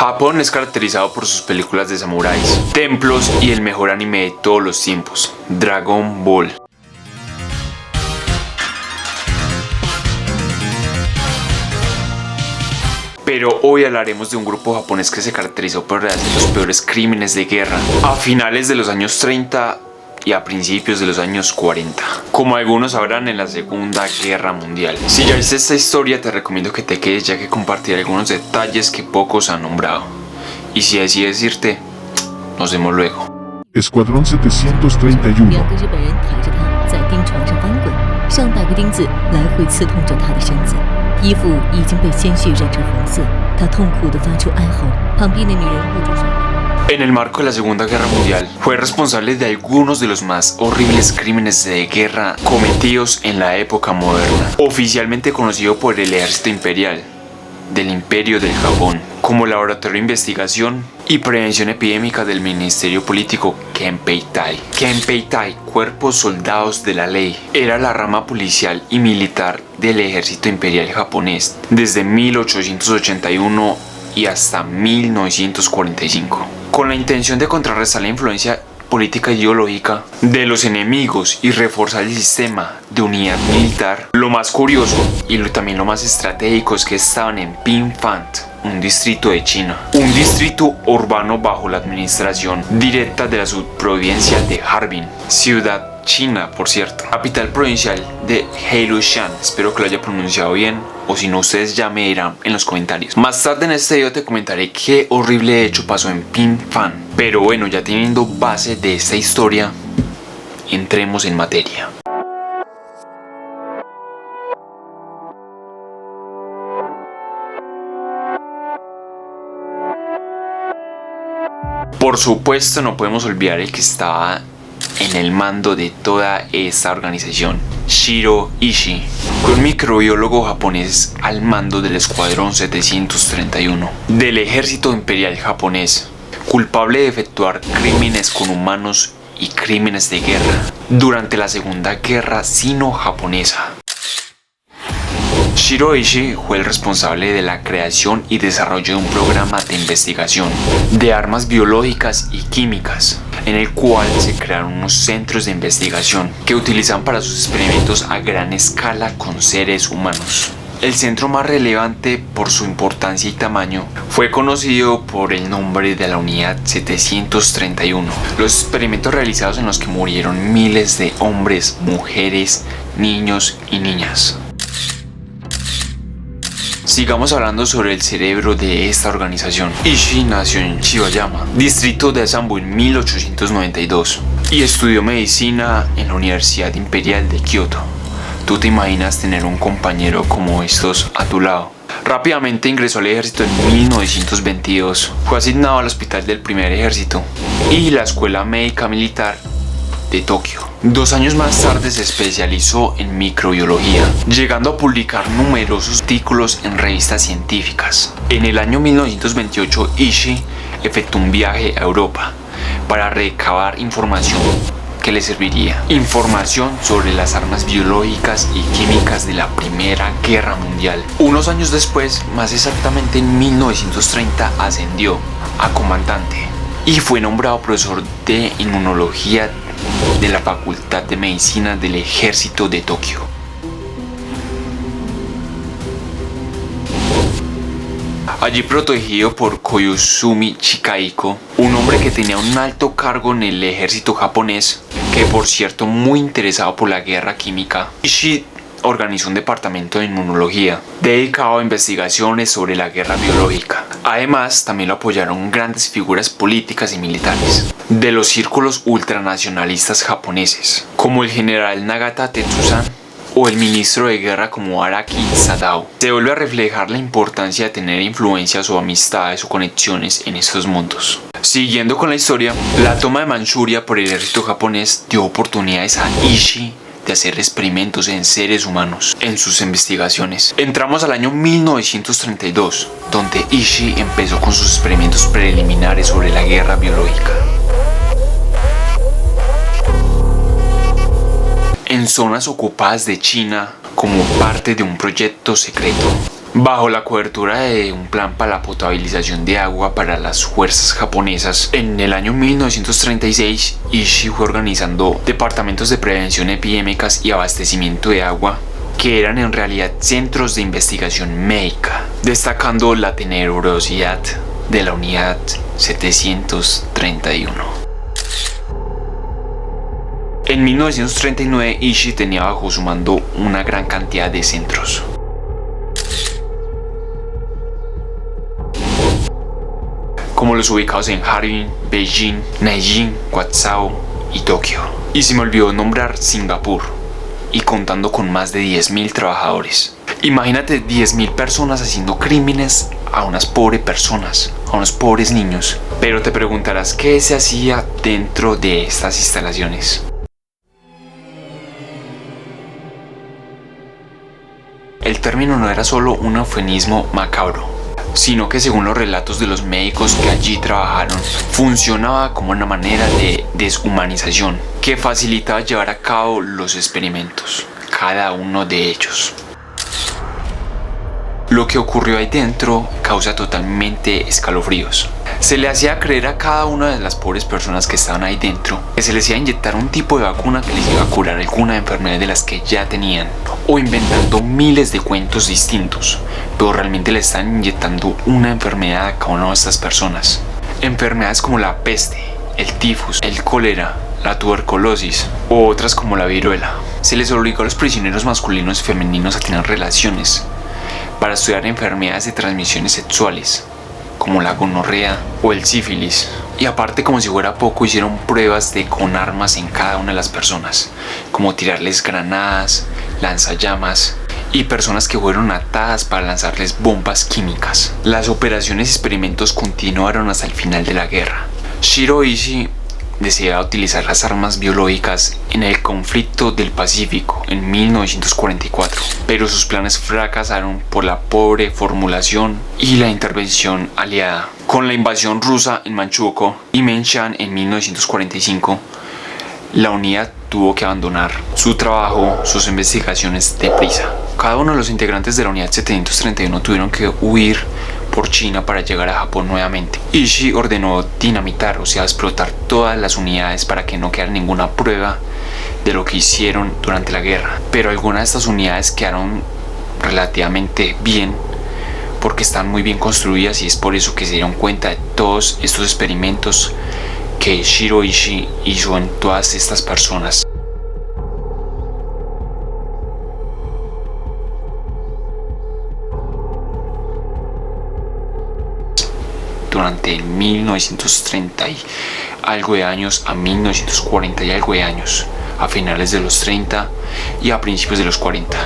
Japón es caracterizado por sus películas de samuráis, templos y el mejor anime de todos los tiempos, Dragon Ball. Pero hoy hablaremos de un grupo japonés que se caracterizó por realizar los peores crímenes de guerra a finales de los años 30 y a principios de los años 40, como algunos sabrán, en la Segunda Guerra Mundial. Si ya viste esta historia, te recomiendo que te quedes, ya que compartiré algunos detalles que pocos han nombrado. Y si decides irte, nos vemos luego. Escuadrón 731. 2个日本人抬着他在钉床上翻滚，上百个钉子来回刺痛着他的身子，衣服已经被鲜血染成红色，他痛苦地发出哀嚎。旁边的女人握住手。 En el marco de la Segunda Guerra Mundial, fue responsable de algunos de los más horribles crímenes de guerra cometidos en la época moderna. Oficialmente conocido por el Ejército Imperial del Imperio del Japón, como Laboratorio de Investigación y Prevención Epidémica del Ministerio Político Kenpeitai. Kenpeitai, Cuerpos Soldados de la Ley, era la rama policial y militar del Ejército Imperial japonés desde 1881 y hasta 1945. Con la intención de contrarrestar la influencia política e ideológica de los enemigos y reforzar el sistema de unidad militar. Lo más curioso y también lo más estratégico es que estaban en Pinfant, un distrito de China, un distrito urbano bajo la administración directa de la subprovincia de Harbin, ciudad china, por cierto, capital provincial de Heilongjiang. Espero que lo haya pronunciado bien, o si no, ustedes ya me dirán en los comentarios. Más tarde en este video te comentaré qué horrible hecho pasó en Pinfant. Pero bueno, ya teniendo base de esta historia, entremos en materia. Por supuesto, no podemos olvidar el que estaba en el mando de toda esta organización, Shiro Ishii, un microbiólogo japonés al mando del Escuadrón 731 del Ejército Imperial japonés, culpable de efectuar crímenes con humanos y crímenes de guerra durante la Segunda Guerra Sino-Japonesa. Shiro Ishii fue el responsable de la creación y desarrollo de un programa de investigación de armas biológicas y químicas, en el cual se crearon unos centros de investigación que utilizan para sus experimentos a gran escala con seres humanos. El centro más relevante por su importancia y tamaño fue conocido por el nombre de la Unidad 731. Los experimentos realizados en los que murieron miles de hombres, mujeres, niños y niñas. Sigamos hablando sobre el cerebro de esta organización. Ishii nació en Chibayama, distrito de Asambu, en 1892 y estudió medicina en la Universidad Imperial de Kioto. ¿Tú te imaginas tener un compañero como estos a tu lado? Rápidamente ingresó al ejército en 1922. Fue asignado al Hospital del Primer Ejército y la Escuela Médica Militar de Tokio. 2 años más tarde se especializó en microbiología, llegando a publicar numerosos artículos en revistas científicas. En el año 1928, Ishii efectuó un viaje a Europa para recabar información que le serviría. Información sobre las armas biológicas y químicas de la Primera Guerra Mundial. Unos años después, más exactamente en 1930, ascendió a comandante y fue nombrado profesor de inmunología de la Facultad de Medicina del Ejército de Tokio. Allí protegido por Koizumi Chikaiko, un hombre que tenía un alto cargo en el ejército japonés, que por cierto muy interesado por la guerra química, Ishii organizó un departamento de inmunología dedicado a investigaciones sobre la guerra biológica. Además, también lo apoyaron grandes figuras políticas y militares de los círculos ultranacionalistas japoneses, como el general Nagata Tetsuzan o el ministro de guerra como Araki Sadao. Se vuelve a reflejar la importancia de tener influencias o amistades o conexiones en estos mundos. Siguiendo con la historia, la toma de Manchuria por el ejército japonés dio oportunidades a Ishii de hacer experimentos en seres humanos en sus investigaciones. Entramos al año 1932, donde Ishii empezó con sus experimentos preliminares sobre la guerra biológica. En zonas ocupadas de China como parte de un proyecto secreto. Bajo la cobertura de un plan para la potabilización de agua para las fuerzas japonesas, en el año 1936, Ishii fue organizando departamentos de prevención epidémicas y abastecimiento de agua, que eran en realidad centros de investigación médica, destacando la tenebrosidad de la unidad 731. En 1939, Ishii tenía bajo su mando una gran cantidad de centros. Como los ubicados en Harbin, Beijing, Nanjing, Guangzhou y Tokio. Y se me olvidó nombrar Singapur, y contando con más de 10.000 trabajadores. Imagínate 10.000 personas haciendo crímenes a unas pobres personas, a unos pobres niños. Pero te preguntarás qué se hacía dentro de estas instalaciones. El término no era solo un eufemismo macabro, sino que según los relatos de los médicos que allí trabajaron, funcionaba como una manera de deshumanización que facilitaba llevar a cabo los experimentos, cada uno de ellos. Lo que ocurrió ahí dentro causa totalmente escalofríos. Se le hacía creer a cada una de las pobres personas que estaban ahí dentro que se les iba a inyectar un tipo de vacuna que les iba a curar alguna enfermedad de las que ya tenían, o inventando miles de cuentos distintos, pero realmente le están inyectando una enfermedad a cada una de estas personas. Enfermedades como la peste, el tifus, el cólera, la tuberculosis o otras como la viruela. Se les obligó a los prisioneros masculinos y femeninos a tener relaciones para estudiar enfermedades de transmisiones sexuales como la gonorrea o el sífilis. Y aparte, como si fuera poco, hicieron pruebas con armas en cada una de las personas, como tirarles granadas, lanzallamas y personas que fueron atadas para lanzarles bombas químicas. Las operaciones y experimentos continuaron hasta el final de la guerra. Shiro Ishii deseaba utilizar las armas biológicas en el conflicto del Pacífico en 1944, pero sus planes fracasaron por la pobre formulación y la intervención aliada. Con la invasión rusa en Manchukuo y Menshan en 1945, la unidad tuvo que abandonar su trabajo, sus investigaciones deprisa. Cada uno de los integrantes de la unidad 731 tuvieron que huir por China para llegar a Japón nuevamente. Ishii ordenó dinamitar, o sea, explotar todas las unidades para que no quedara ninguna prueba de lo que hicieron durante la guerra. Pero algunas de estas unidades quedaron relativamente bien porque están muy bien construidas, y es por eso que se dieron cuenta de todos estos experimentos que Shiro Ishii hizo en todas estas personas. Durante 1930 y algo de años a 1940 y algo de años, a finales de los 30 y a principios de los 40.